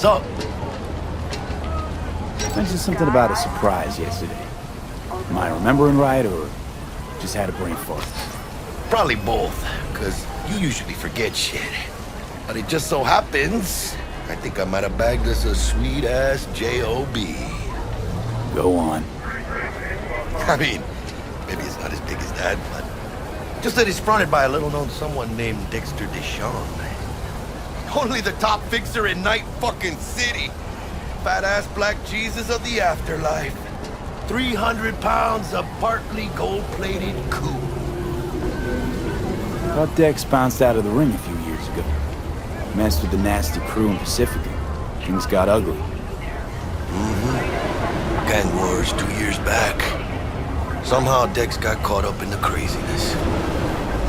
So? Mentioned something about a surprise yesterday. Am I remembering right, or just had a brain fart? Probably both, because you usually forget shit. But it just so happens, I think I might have bagged us a sweet-ass J.O.B. Go on. I mean, maybe it's not as big as that, but just that it's fronted by a little-known someone named Dexter Deshawn. Only the top fixer in Night fucking City. Fat-ass black Jesus of the afterlife. 300 pounds of partly gold-plated coup. Thought Dex bounced out of the ring a few years ago. Messed with the nasty crew in Pacifica. Things got ugly. Gang wars 2 years back. Somehow Dex got caught up in the craziness.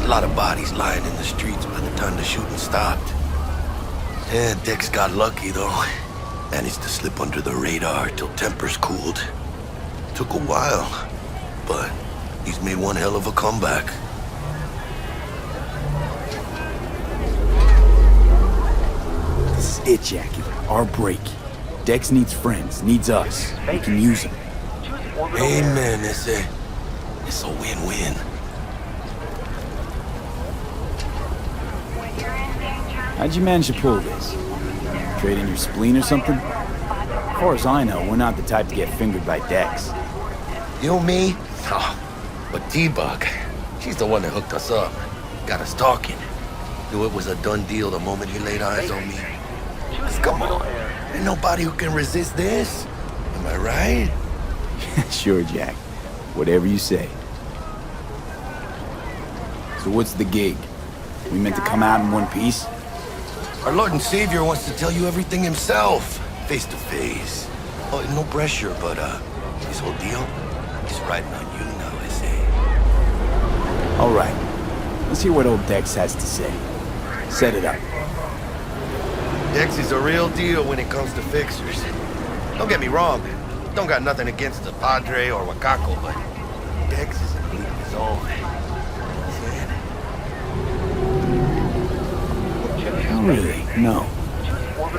A lot of bodies lying in the streets by the time the shooting stopped. Yeah, Dex got lucky, though. Managed to slip under the radar till tempers cooled. Took a while, but he's made one hell of a comeback. This is it, Jackie. Our break. Dex needs friends, needs us. We can use them. Amen, it's a win-win. How'd you manage to pull this? Trade in your spleen or something? As far as I know, we're not the type to get fingered by Dex. You, me? Oh, but T-Bug, she's the one that hooked us up. Got us talking. Knew it was a done deal the moment he laid eyes on me. Come on, ain't nobody who can resist this. Am I right? Sure, Jack. Whatever you say. So what's the gig? We meant to come out in one piece? Our Lord and Savior wants to tell you everything himself, face to face. Oh, no pressure, but his whole deal is riding on you now, I say. All right. Let's hear what old Dex has to say. Set it up. Dex is a real deal when it comes to fixers. Don't get me wrong. Don't got nothing against the Padre or Wakako, but Dex is a league of his own. Really? No.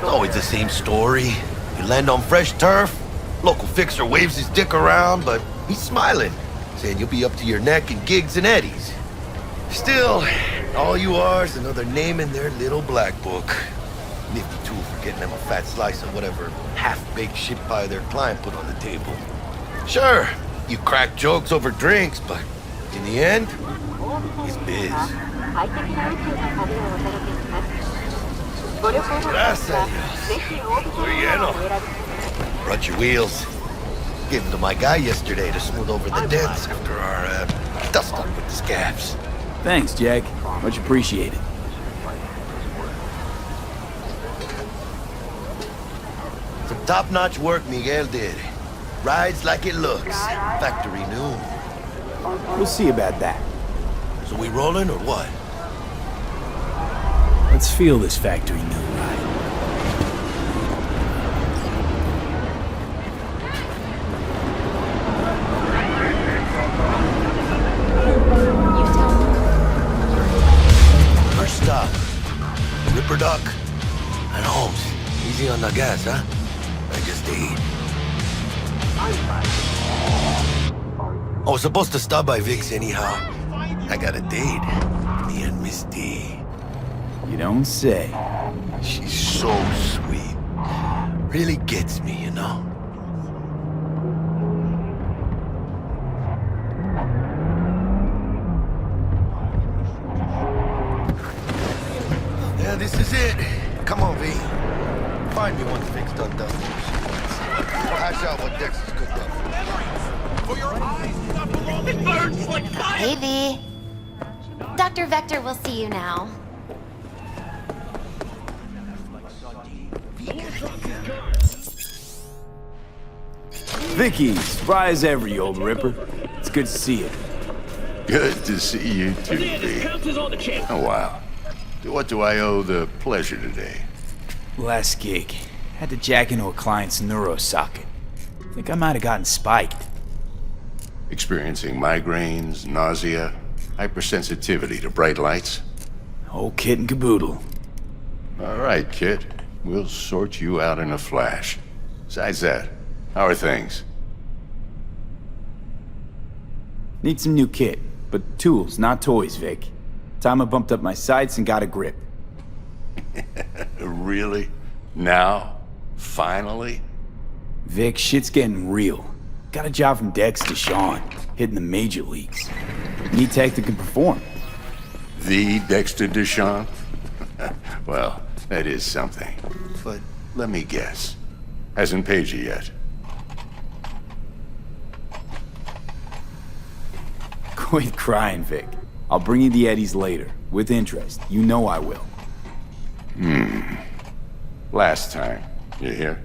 Always the same story. You land on fresh turf, local fixer waves his dick around, but he's smiling, saying you'll be up to your neck in gigs and eddies. Still, all you are is another name in their little black book. Nifty tool for getting them a fat slice of whatever half-baked shit pie their client put on the table. Sure, you crack jokes over drinks, but in the end, it's biz. Gracias. We're lleno. Brought your wheels. Gave them to my guy yesterday to smooth over the dents after our dust-up with the scabs. Thanks, Jack. Much appreciated. Some top-notch work Miguel did. Rides like it looks. Factory new. We'll see about that. So we rolling or what? Let's feel this factory new ride. First stop, Ripper Duck? And Holmes, easy on the gas, huh? I just ate. I was supposed to stop by Vic's anyhow. I got a date. Me and Miss D. You don't say. She's so sweet. Really gets me, you know? Yeah, this is it. Come on, V. Find me once Vic's done done. We'll hash out what Dex is cooked up. For your eyes, it burns like fire! Hey, V. Dr. Vector will see you now. Vicky, surprise ever, you old Ripper. It's good to see you. Good to see you too, V. Oh, wow. What do I owe the pleasure today? Last gig. Had to jack into a client's neuro socket. Think I might have gotten spiked. Experiencing migraines, nausea, hypersensitivity to bright lights? Whole kit and caboodle. All right, kid. We'll sort you out in a flash. Besides that, how are things? Need some new kit, but tools, not toys, Vic. Time I bumped up my sights and got a grip. Really? Now? Finally? Vic, shit's getting real. Got a job from Dex to Sean, hitting the major leagues. Need tech that can perform. The Dexter Deshawn? Well, that is something. But let me guess. Hasn't paid you yet. Quit crying, Vic. I'll bring you the eddies later, with interest. You know I will. Last time. You hear?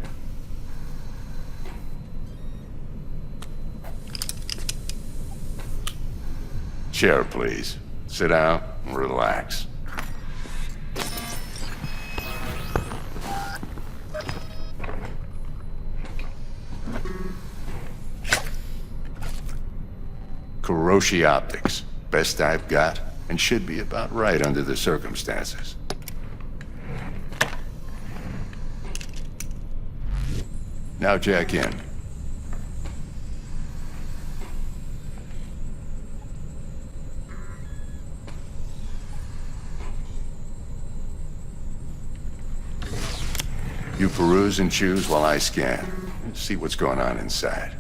Chair, please. Sit down and relax. Kiroshi Optics. Best I've got, and should be about right under the circumstances. Now jack in. You peruse and choose while I scan. See what's going on inside.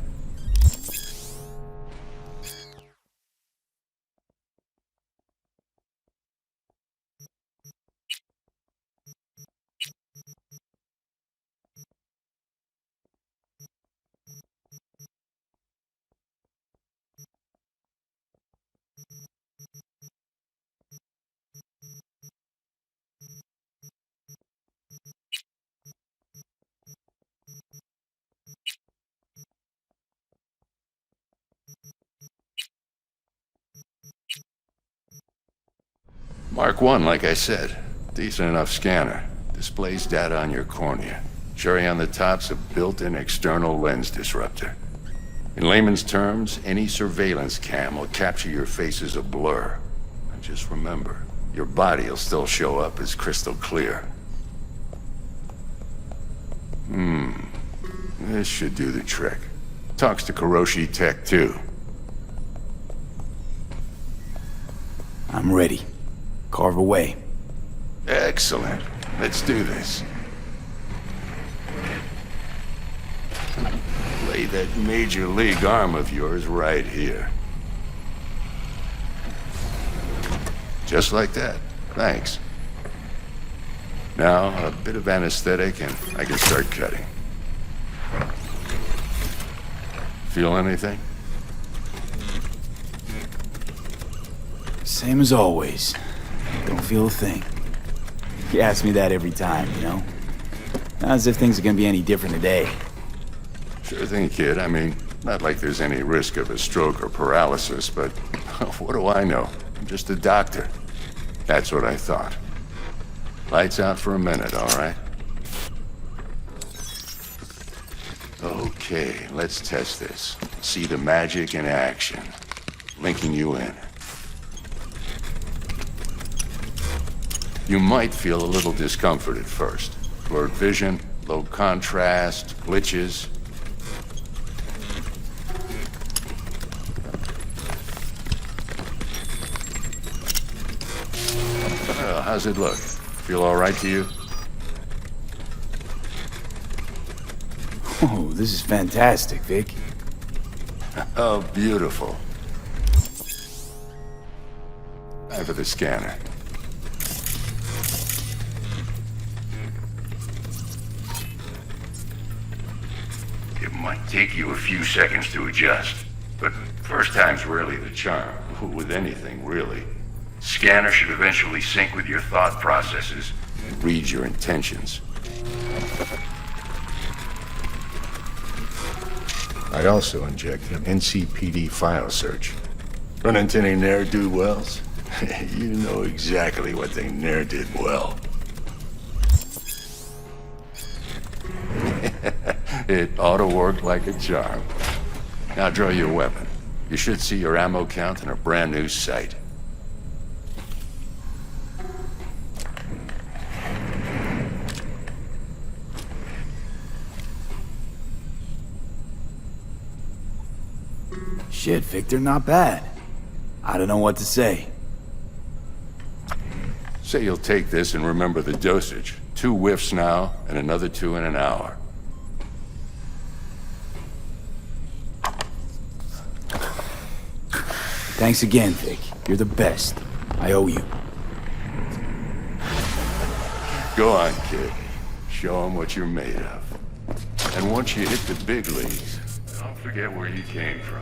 Mark 1, like I said. Decent enough scanner. Displays data on your cornea. Cherry on the top's a built-in external lens disruptor. In layman's terms, any surveillance cam will capture your face as a blur. And just remember, your body will still show up as crystal clear. This should do the trick. Talks to Kiroshi Tech, too. I'm ready. Carve away. Excellent. Let's do this. Lay that major league arm of yours right here. Just like that. Thanks. Now, a bit of anesthetic and I can start cutting. Feel anything? Same as always. Don't feel a thing. You ask me that every time, you know? Not as if things are gonna be any different today. Sure thing, kid. I mean, not like there's any risk of a stroke or paralysis, but what do I know? I'm just a doctor. That's what I thought. Lights out for a minute, all right? Okay, let's test this. See the magic in action. Linking you in. You might feel a little discomfort at first. Blurred vision, low contrast, glitches. Well, how's it look? Feel all right to you? Oh, this is fantastic, Vic. Oh, beautiful. Time for the scanner. It might take you a few seconds to adjust, but first time's rarely the charm. With anything, really. Scanner should eventually sync with your thought processes and read your intentions. I also injected an NCPD file search. Run into any ne'er-do-wells? You know exactly what they ne'er did well. It ought to work like a charm. Now draw your weapon. You should see your ammo count in a brand new sight. Shit, Victor, not bad. I don't know what to say. Say you'll take this and remember the dosage. 2 whiffs now, and another 2 in an hour. Thanks again, Vic. You're the best. I owe you. Go on, kid. Show 'em what you're made of. And once you hit the big leagues, don't forget where you came from.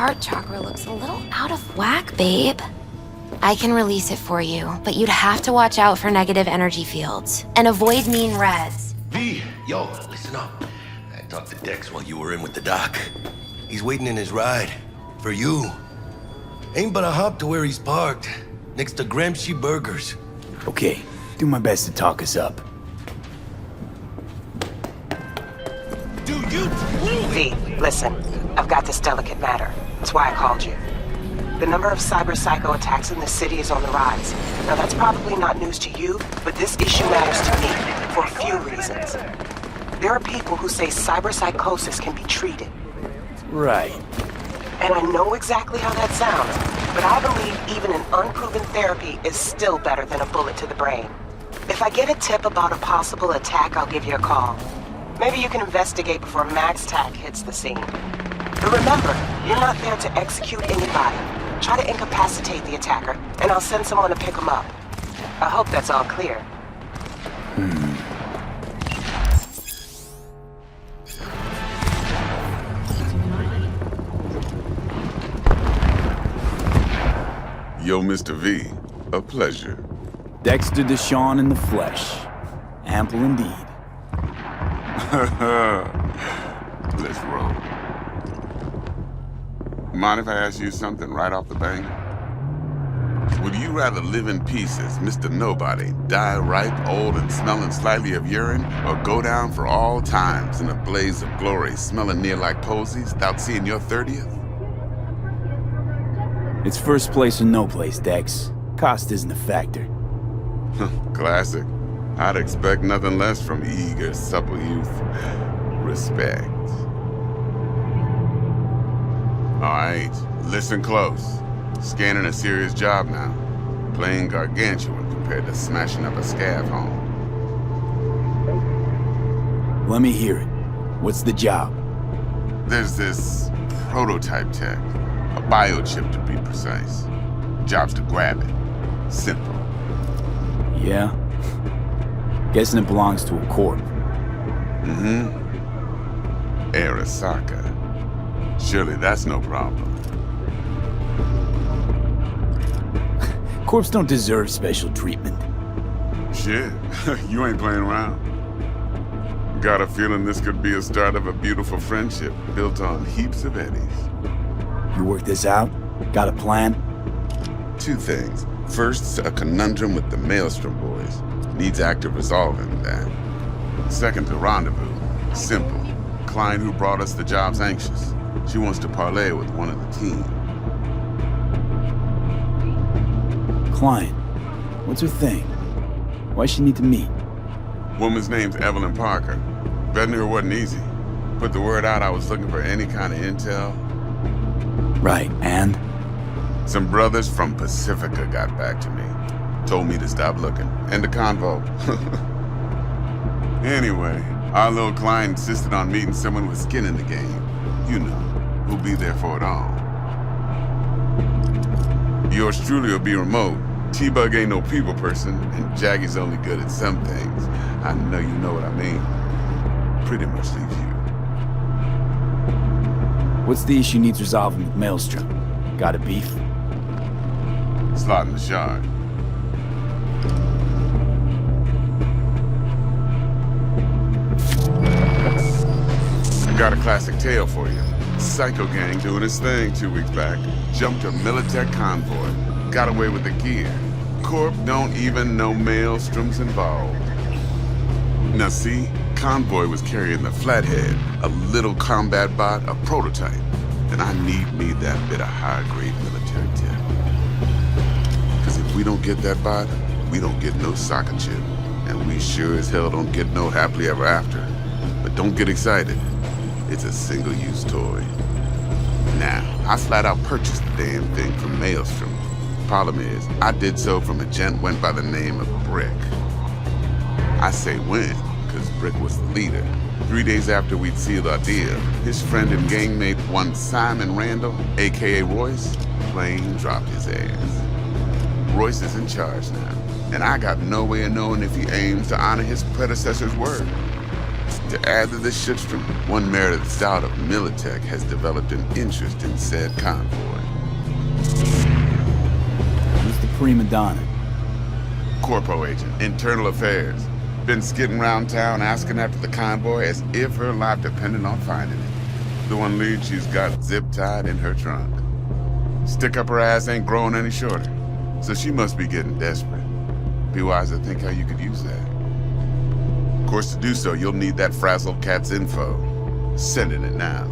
Heart chakra looks a little out of whack, babe. I can release it for you, but you'd have to watch out for negative energy fields and avoid mean reds. V, yo, listen up. I talked to Dex while you were in with the doc. He's waiting in his ride. For you. Ain't but a hop to where he's parked. Next to Gramsci Burgers. Okay, do my best to talk us up. Dude, you... V, listen. I've got this delicate matter. That's why I called you. The number of cyber-psycho attacks in the city is on the rise. Now that's probably not news to you, but this issue matters to me for a few reasons. There are people who say cyber-psychosis can be treated. Right. And I know exactly how that sounds, but I believe even an unproven therapy is still better than a bullet to the brain. If I get a tip about a possible attack, I'll give you a call. Maybe you can investigate before MaxTac hits the scene. But remember, you're not there to execute anybody. Try to incapacitate the attacker, and I'll send someone to pick him up. I hope that's all clear. Yo, Mr. V, A pleasure. Dexter Deshawn in the flesh. Ample indeed. Let's roll. Mind if I ask you something right off the bank? Would you rather live in pieces, Mr. Nobody, die ripe, old, and smelling slightly of urine, or go down for all times in a blaze of glory, smelling near like posies, without seeing your 30th? It's first place or no place, Dex. Cost isn't a factor. Classic. I'd expect nothing less from eager, supple youth. Respect. All right, listen close. Scanning a serious job now. Playing gargantuan compared to smashing up a scav home. Let me hear it. What's the job? There's this prototype tech. A biochip to be precise. Job's to grab it. Simple. Yeah? Guessing it belongs to a corp. Mm-hmm. Arasaka. Surely that's no problem. Corps don't deserve special treatment. Shit, you ain't playing around. Got a feeling this could be a start of a beautiful friendship built on heaps of eddies. You work this out? Got a plan? Two things. First, a conundrum with the Maelstrom boys. Needs active resolving that. Second, a rendezvous. Simple. Client who brought us the job's anxious. She wants to parlay with one of the team. Client. What's her thing? Why she need to meet? Woman's name's Evelyn Parker. Vetting her wasn't easy. Put the word out I was looking for any kind of intel. Right, and? Some brothers from Pacifica got back to me. Told me to stop looking. End the convo. Anyway, our little client insisted on meeting someone with skin in the game. You know, who'll be there for it all. Yours truly will be remote. T-Bug ain't no people person, and Jaggy's only good at some things. I know you know what I mean. Pretty much leaves you. What's the issue needs resolving with Maelstrom? Got a beef? Slot in the shard. I got a classic tale for you. Psycho gang doing his thing 2 weeks back. Jumped a Militech convoy. Got away with the gear. Corp don't even know Maelstrom's involved. Now see, convoy was carrying the Flathead, a little combat bot, a prototype. And I need me that bit of high-grade military tech. Because if we don't get that bot, we don't get no socket chip. And we sure as hell don't get no happily ever after. But don't get excited. It's a single-use toy. Now, I flat out purchased the damn thing from Maelstrom. Problem is, I did so from a gent went by the name of Brick. I say when, because Brick was the leader. 3 days after we'd sealed our deal, his friend and gangmate, one Simon Randall, aka Royce, plain dropped his ass. Royce is in charge now, and I got no way of knowing if he aims to honor his predecessor's word. To add to this shitstorm, one Meredith Stout of Militech has developed an interest in said convoy. Who's the prima donna? Corpo agent, internal affairs. Been skidding around town asking after the convoy as if her life depended on finding it. The one lead she's got zip-tied in her trunk. Stick up her ass ain't growing any shorter, so she must be getting desperate. Be wise to think how you could use that. Of course, to do so, you'll need that frazzled cat's info. Sending it now.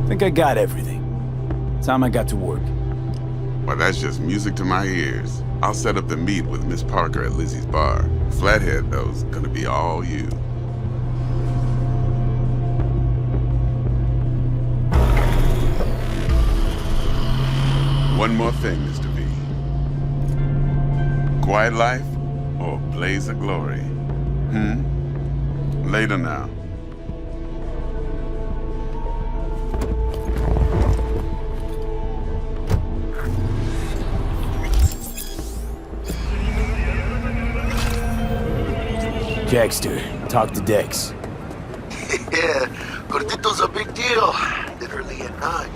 Think I got everything. Time I got to work. Well, that's just music to my ears. I'll set up the meet with Miss Parker at Lizzie's bar. Flathead, though's gonna be all you. One more thing, Mr. V. Quiet life or blaze of glory? Later now. Jackster, talk to Dex. Yeah, Gordito's a big deal. Literally a nug.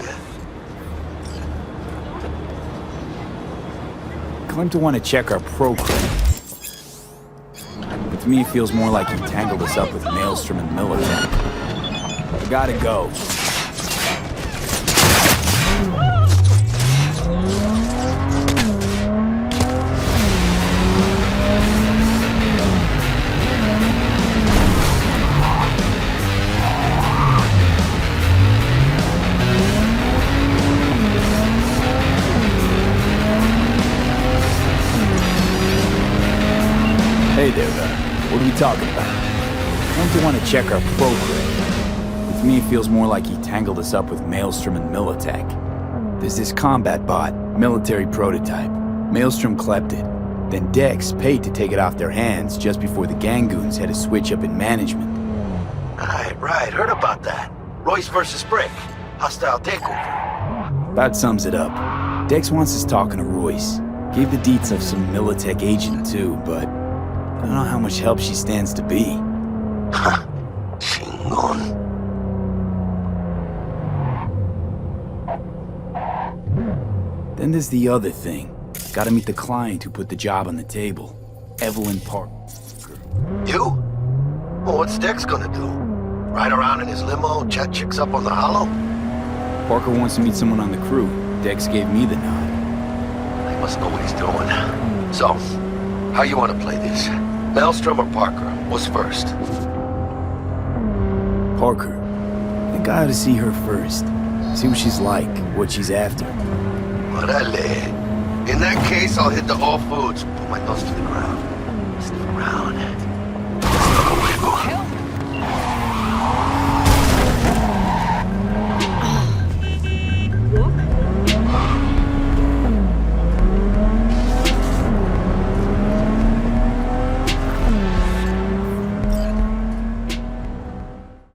Claimed to want to check our program. But to me, it feels more like he tangled us up with Maelstrom and Militech. I gotta go. Hey there, what are we talking about? I claimed to want to check our program. With me, it feels more like he tangled us up with Maelstrom and Militech. There's this combat bot, military prototype. Maelstrom clept it. Then Dex paid to take it off their hands just before the Gangoons had a switch up in management. Right, heard about that. Royce versus Brick. Hostile takeover. About sums it up. Dex wants us talking to Royce. Gave the deets of some Militech agent too, but I don't know how much help she stands to be. Ha! Chingon. Then there's the other thing. Gotta meet the client who put the job on the table. Evelyn Parker. You? Well, what's Dex gonna do? Ride around in his limo, chat chicks up on the hollow? Parker wants to meet someone on the crew. Dex gave me the nod. He must know what he's doing. So, how you want to play this? Maelstrom or Parker? What's first? Parker. I think I ought to see her first. See what she's like, what she's after. Orale. In that case, I'll hit the all foods. Put my nose to the ground. Sniff around.